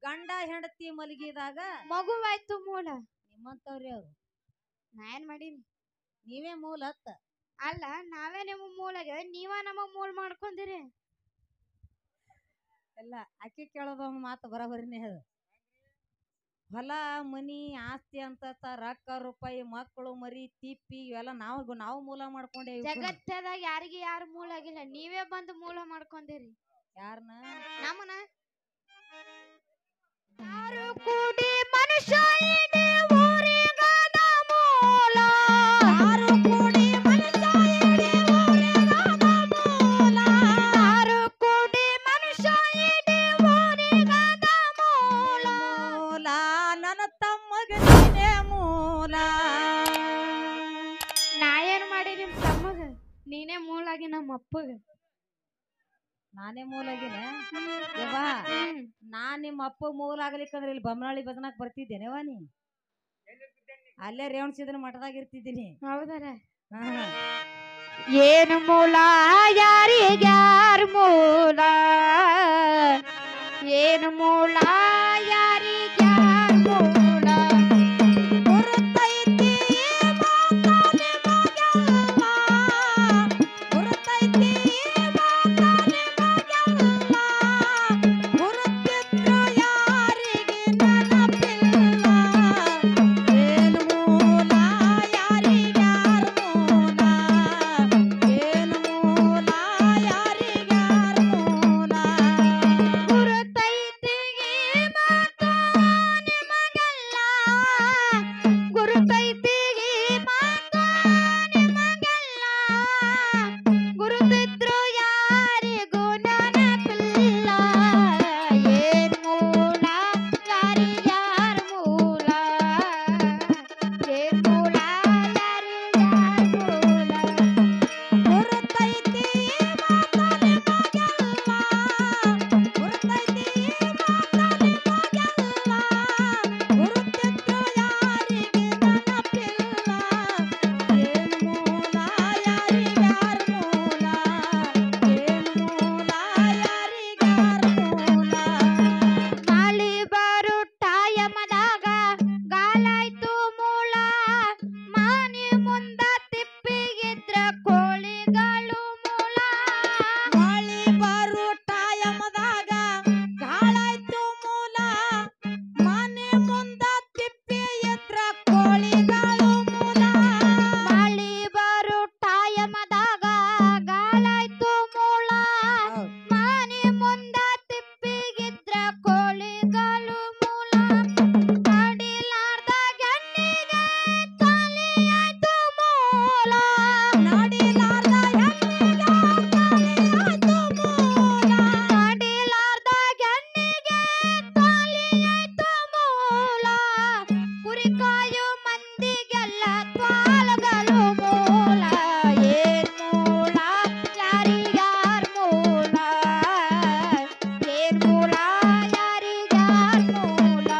ಗಂಡ ಹೆಂಡತಿ ಮಲಗಿದಾಗ ಮಗುವಾಯ್ತು ಮೂಲ. ನಿಮ್ಮಂತವ್ರಿ ಅವ್ರು. ನಾ ಏನ್ ಮಾಡೀನಿ? ನೀವೇ ಮೂಲ ಅತ್ತ. ಅಲ್ಲ, ನಾವೇ ನಿಮ್ಮ ಮೂಲಾಗ ನೀವ ನಮ್ಮ ಮೂಲ ಮಾಡ್ಕೊಂಡಿರಿ. ಎಲ್ಲ ಅಕ್ಕಿ ಕೇಳೋದ ಮಾತು ಬರಬರಿನೇ ಅದು. ಹೊಲ ಮನಿ ಆಸ್ತಿ ಅಂತ ರೊಕ್ಕ ರೂಪಾಯಿ ಮಕ್ಕಳು ಮರಿ ತಿಪ್ಪಿ ಇವೆಲ್ಲ ನಾವು ಮೂಲ ಮಾಡ್ಕೊಂಡೇವಿ. ಜಗತ್ತದಾಗ ಯಾರಿಗೆ ಯಾರು ಮೂಲ ಆಗಿಲ್ಲ, ನೀವೇ ಬಂದು ಮೂಲ ಮಾಡ್ಕೊಂಡಿರಿ. ಯಾರನ್ನ? ನಮ್ಮನ. ಯಾರು ಕೂಡಿ ಮನುಷ್ಯ ಇಡೀ ಊರಿಗಾದ ಮೂಲ. ಯಾರು ಕೂಡಿ ಮನುಷ್ಯ ಇಡೀ ಊರಿಗಾದ ಮೂಲ. ಯಾರು ಕೂಡಿ ಮನುಷ್ಯ ಇಡೀ ಊರಿಗಾದ ಮೂಲ. ಮೂಲ ನನ್ನ ತಮ್ಮಗನೇ ಮೂಲ. ನಾ ಏನ್ ಮಾಡಿ ನಿಮ್ ತಮ್ಮಗ? ನೀನೇ ಮೂಲಾಗಿ ನಮ್ಮ ಅಪ್ಪಗ. ನಾನೇ ಮೂಲ ಆಗಿನ ಯವ್ವ. ನಾನ್ ನಿಮ್ಮ ಅಪ್ಪ ಮೂಲ ಆಗ್ಲಿಕ್ಕಂದ್ರೆ ಇಲ್ಲಿ ಬೊಮ್ಮನಹಳ್ಳಿ ಬದನಾಕ್ ಬರ್ತಿದ್ದೇನೆವ ನೀ? ಅಲ್ಲೇ ರೇವಣಸಿದ್ರ ಮಠದಾಗ ಇರ್ತಿದ್ದೀನಿ. ಹೌದರ? ಹಾ. ಏನು ಮೂಲ ಯಾರಿಗ್ಯಾರ ಮೂಲ? ಏನು ಮೂಲ ಯಾರಿಗ್ಯಾರ ಮೂಲ? ಗುರುತೈತಿ ಮಾತಾನೆ ಮಗೆಲ್ಲ. ಗುರುತೈತಿ ಮಾತಾನೆ ಮಗೆಲ್ಲ. ಗುರುತಿದ್ರು ಯಾರಿಗೆ ನೆನಪಿಲ್ಲ. ಏನು ಮೂಲ ಯಾರಿಗ್ಯಾರ ಮೂಲ? ಏನು ಮೂಲ ಯಾರಿಗ್ಯಾರ ಮೂಲ? ಗುರುತೈತಿಗೆ ಮಾತಾನೆ ಮಗೆಲ್ಲ. ಗುರುತೈತಿಗೆ ಮಾತಾನೆ ಮಗೆಲ್ಲ. ಗುರುತಿದ್ರು ಯಾರಿಗೂ ನೆನಪಿಲ್ಲ. ಏನ್ ಮೂಲ ಯಾರಿಗ್ಯಾರ ಮೂಲ? ಏನ್ ಮೂಲ ಯಾರಿಗ್ಯಾರ ಮೂಲ? ಗುರುತೈತಿ ಮಾತಾನೆ ಮಗೆಲ್ಲ. ಗುರುತೈತಿ ಮಾತಾನೆ ಮಗೆಲ್ಲ. ಗುರುತಿದ್ರು ಯಾರಿಗೆ ನೆನಪಿಲ್ಲ. ಏನ್ ಮೂಲ ಯಾರಿಗ್ಯಾರ ಮೂಲ? ಏನ್ ಮೂಲ ಯಾರಿಗ್ಯಾರ ಮೂಲ? ಮಳಿ ಬರು ಟೈಮದಾಗ ಗಾಲಾಯ್ತು ಮೂಲ. ಮನೆ ಮುಂದ ತಿಪ್ಪಿಗಿದ್ರ ಕೋಳಿಗಳು ಮೂಲ. ಮಳಿ ಬರು ಟೈಮದಾಗ ಗಾಲಾಯ್ತು ಮೂಲ. ಮನೆ ಮುಂದ ತಿಪ್ಪಿ ಇದ್ರ ಕೋಳಿಗಳು ಮೂಲ. ಮಳಿ ಬರು ಟೈಮದಾಗ ಗಾಲಾಯ್ತು ಮೂಲ. ಮನೆ ಮುಂದ ತಿಪ್ಪಿಗಿದ್ರ ಕೋಳಿಗಳು ಮೂಲ. ನಡಿಲಾರ್ದ ಗಣ್ಣಿಗೆ ತಲೆ ಆಯ್ತು ಮೂಲ. ನಡಿಲಾರ್ದ ಹೆಣ್ಣಿಗೆ ತಲೆ ಆಯ್ತು ಮೂಲ. ನಡಿಲಾರ್ದ ಗಣ್ಣಿಗೆ ತಲೆ ಆಯ್ತು ಮೂಲ. ಕುರಿಕಾಯು ಮಂದಿಗೆಲ್ಲ ತ್ವಾಲಗಳು ಮೂಲ. ಏನ್ ಮೂಲ ಯಾರಿಗ್ಯಾರ ಮೂಲ? ಏನ್ ಮೂಲ ಯಾರಿಗ್ಯಾರ ಮೂಲ?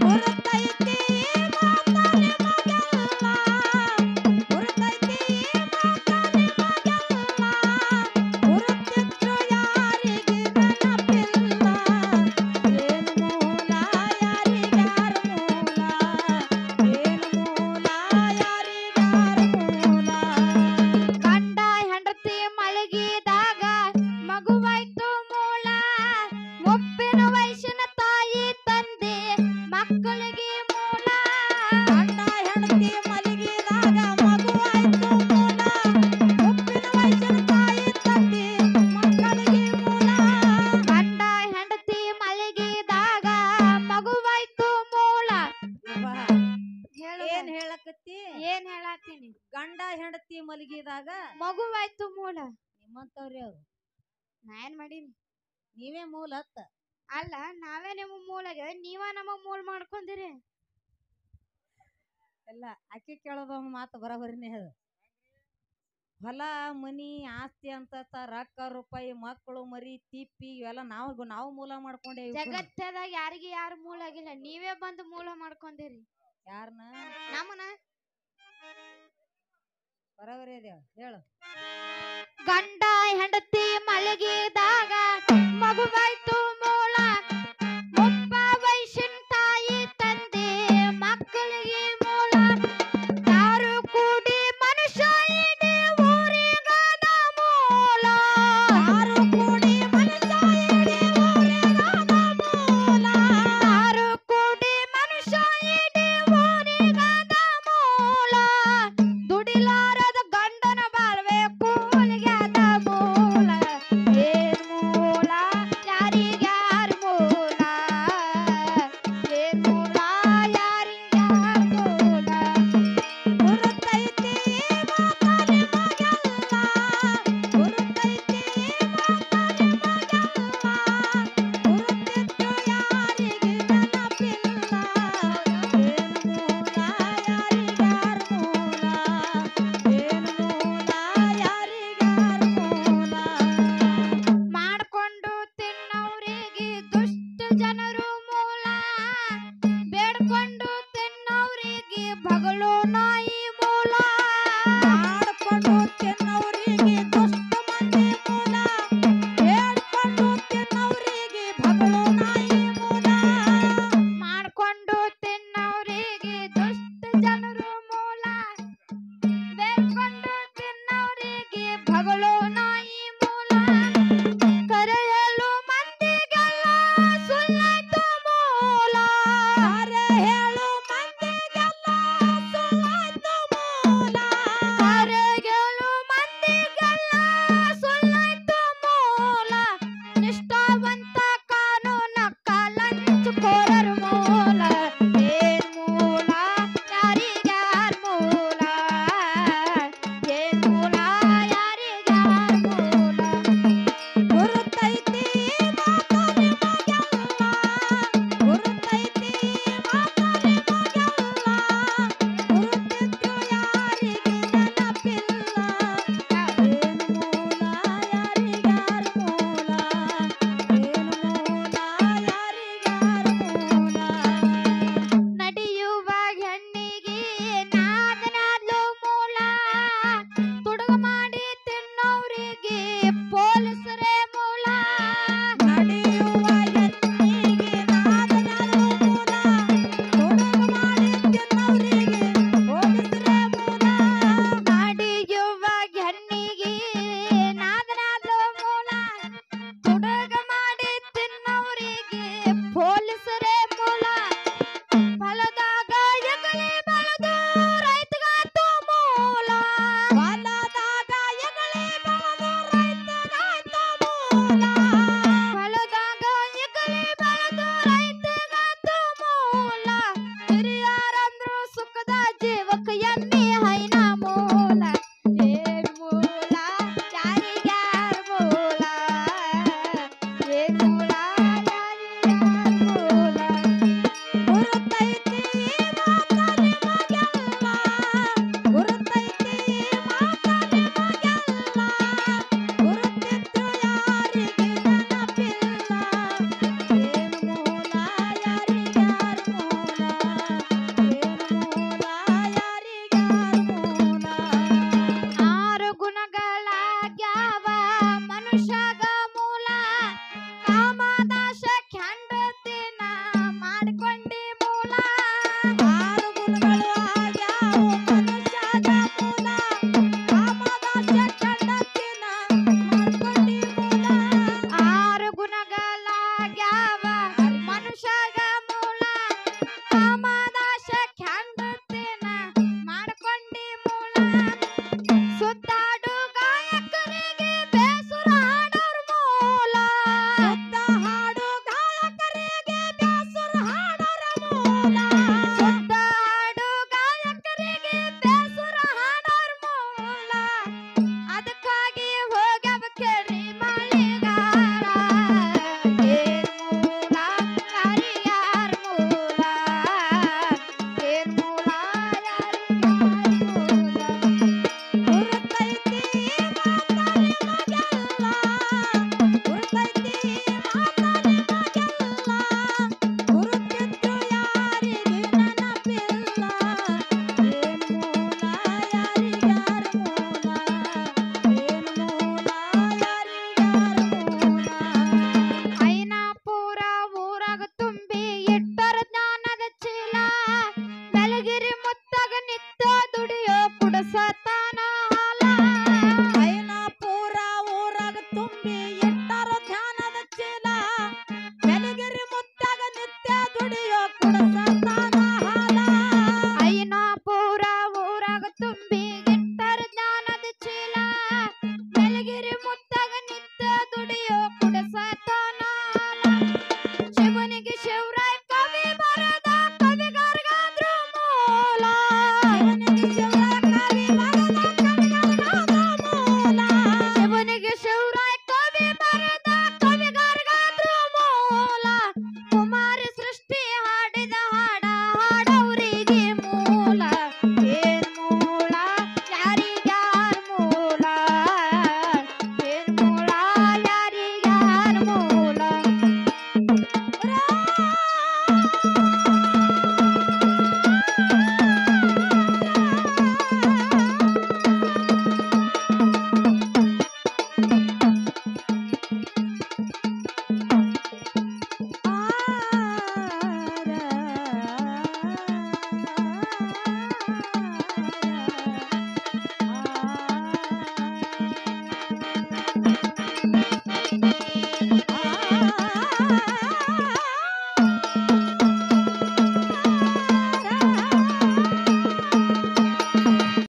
ಗುರುತೈತಿ ಮಾತಾನೆ ಮಗೆಲ್ಲ. ಗುರುತೈತಿ ಮಾತಾನೆ ಮಗೆಲ್ಲ. ಗುರುತಿದ್ರು ಯಾರಿಗೆ ನೆನಪಿಲ್ಲ. ಏನ್ ಮೂಲ ಯಾರಿಗ್ಯಾರ ಮೂಲ? ಏನ್ ಮೂಲ ಯಾರಿಗ್ಯಾರ ಮೂಲ? ಗಂಡ ಹೆಂಡತಿ ಮಲಗಿದಾಗ ಮಗುವಾಯ್ತು ಮೂಲ. ಮುಪ್ಪಿನ ವಯಸ್ಸಿನ ತಾಯಿ ತಂದೆ ಮಕ್ಕಳಿಗೆ ಮೂಲ. ಗಂಡ ಹೆಂಡತಿ ಮಲಗಿದಾಗ ಮಗುವಾಯ್ತು ಮೂಲ. ಮುಪ್ಪಿನ ವಯಸ್ಸಿನ ತಾಯಿ ತಂದೆ ಮಕ್ಕಳಿಗೆ ಮೂಲ. ಗಂಡ ಹೆಂಡತಿ ಮಲಗಿದಾಗ ಮಗುವಾಯ್ತು ಮೂಲ. ಏನ್ ಹೇಳಕತ್ತಿ? ಏನ್ ಹೇಳತ್ತೀನಿ? ಗಂಡ ಹೆಂಡತಿ ಮಲಗಿದಾಗ ಮಗುವಾಯ್ತು ಮೂಲ. ನಿಮ್ಮಂತವ್ರಿ ಅವ್ರು. ನಾ ಏನ್ ಮಾಡೀನಿ? ನೀವೇ ಮೂಲ ಅತ್ತ. ಅಲ್ಲ, ನಾವೇ ನಿಮ್ಮ ಮೂಲಾಗ ನೀವ ನಮ್ಮ ಮೂಲ ಮಾಡ್ಕೊಂಡಿರಿ. ಎಲ್ಲ ಅಕ್ಕಿ ಕೇಳೋದ ಮಾತು ಬರಬರಿನೇ ಅದು. ಹೊಲ ಮನಿ ಆಸ್ತಿ ಅಂತ ರೊಕ್ಕ ರೂಪಾಯಿ ಮಕ್ಕಳು ಮರಿ ತಿಪ್ಪಿ ಇವೆಲ್ಲ ನಾವು ಮೂಲ ಮಾಡ್ಕೊಂಡೇವಿ. ಜಗತ್ತದಾಗ ಯಾರಿಗೆ ಯಾರು ಮೂಲ ಆಗಿಲ್ಲ, ನೀವೇ ಬಂದು ಮೂಲ ಮಾಡ್ಕೊಂಡಿರಿ. ಯಾರನ್ನ? ನಮ್ಮನ. ಬರಬರಿ ಅದೇವ ಹೇಳು. ಗಂಡ ಹೆಂಡತಿ ಮಲಗಿದಾಗ ಮಗುವಾಯ್ತು ಮೂಲ. ಮುಪ್ಪಿನ ಹೋರ